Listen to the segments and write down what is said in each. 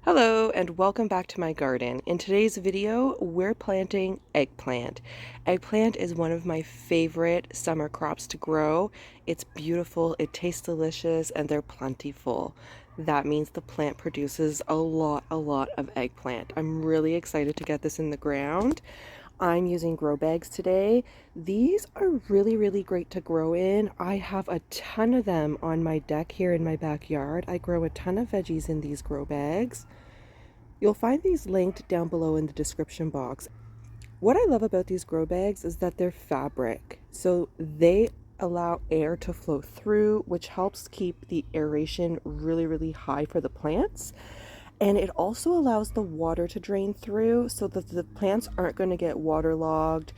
Hello and welcome back to my garden. In today's video, we're planting eggplant. Eggplant is one of my favorite summer crops to grow. It's beautiful, it tastes delicious, and they're plentiful. That means the plant produces a lot of eggplant. I'm really excited to get this in the ground. I'm using grow bags today. These are really great to grow in. I have a ton of them on my deck here in my backyard. I grow a ton of veggies in these grow bags. You'll find these linked down below in the description box. What I love about these grow bags is that they're fabric, so they allow air to flow through, which helps keep the aeration really high for the plants. And it also allows the water to drain through so that the plants aren't going to get waterlogged.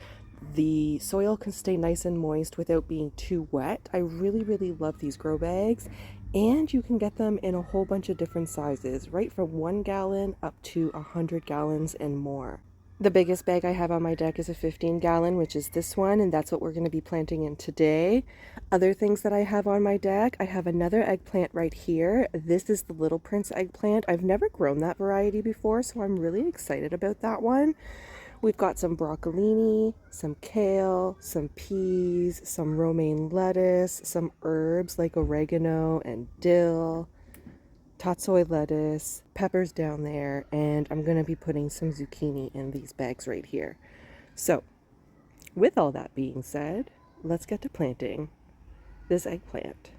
The soil can stay nice and moist without being too wet. I really love these grow bags, and you can get them in a whole bunch of different sizes, right from 1 gallon up to 100 gallons and more. The biggest bag I have on my deck is a 15-gallon, which is this one, and that's what we're going to be planting in today. Other things that I have on my deck, I have another eggplant right here. This is the Little Prince eggplant. I've never grown that variety before, so I'm really excited about that one. We've got some broccolini, some kale, some peas, some romaine lettuce, some herbs like oregano and dill, tatsoi lettuce, peppers down there, and I'm going to be putting some zucchini in these bags right here. So, with all that being said, let's get to planting this eggplant.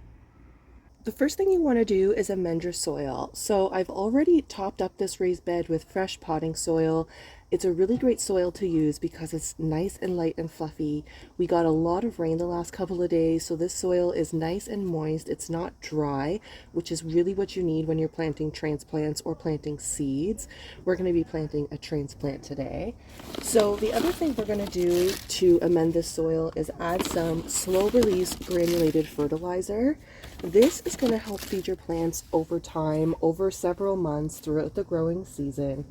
The first thing you want to do is amend your soil. So I've already topped up this raised bed with fresh potting soil. It's a really great soil to use because it's nice and light and fluffy. We got a lot of rain the last couple of days, so this soil is nice and moist. It's not dry, which is really what you need when you're planting transplants or planting seeds. We're going to be planting a transplant today. So the other thing we're going to do to amend this soil is add some slow release granulated fertilizer. This is going to help feed your plants over time, over several months throughout the growing season.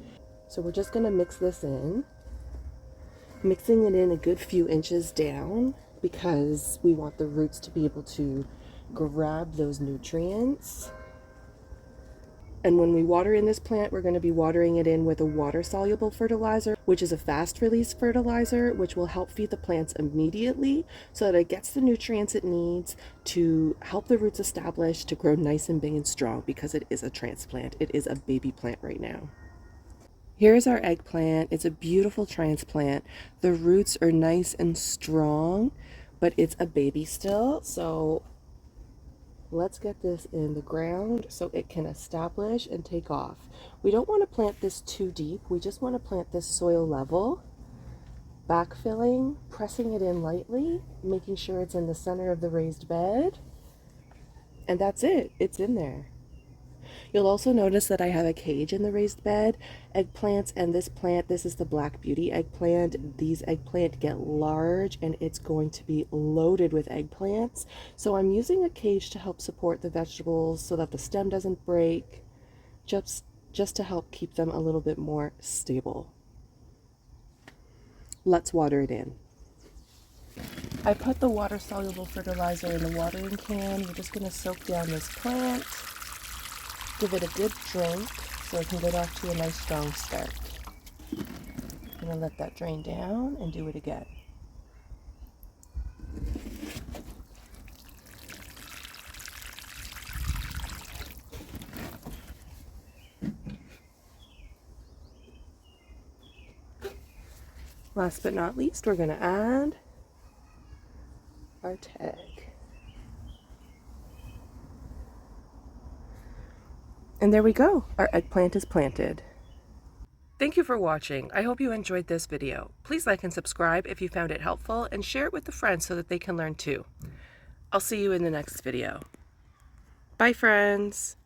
So we're just going to mix this in, mixing it in a good few inches down because we want the roots to be able to grab those nutrients. And when we water in this plant, we're going to be watering it in with a water-soluble fertilizer, which is a fast-release fertilizer, which will help feed the plants immediately so that it gets the nutrients it needs to help the roots establish to grow nice and big and strong, because it is a transplant. It is a baby plant right now. Here's our eggplant. It's a beautiful transplant. The roots are nice and strong, but it's a baby still, so let's get this in the ground so it can establish and take off. We don't want to plant this too deep. We just want to plant this soil level, backfilling, pressing it in lightly, making sure it's in the center of the raised bed. And that's it. It's in there. You'll also notice that I have a cage in the raised bed. Eggplants and this plant, this is the Black Beauty Eggplant. These eggplant get large and it's going to be loaded with eggplants. So I'm using a cage to help support the vegetables so that the stem doesn't break, just to help keep them a little bit more stable. Let's water it in. I put the water-soluble fertilizer in the watering can. We're just going to soak down this plant. Give it a good drink so it can get off to a nice strong start. I'm going to let that drain down and do it again. Last but not least, we're going to add our tag. And there we go. Our eggplant is planted. Thank you for watching. I hope you enjoyed this video. Please like and subscribe if you found it helpful, and share it with a friend so that they can learn too. I'll see you in the next video. Bye, friends.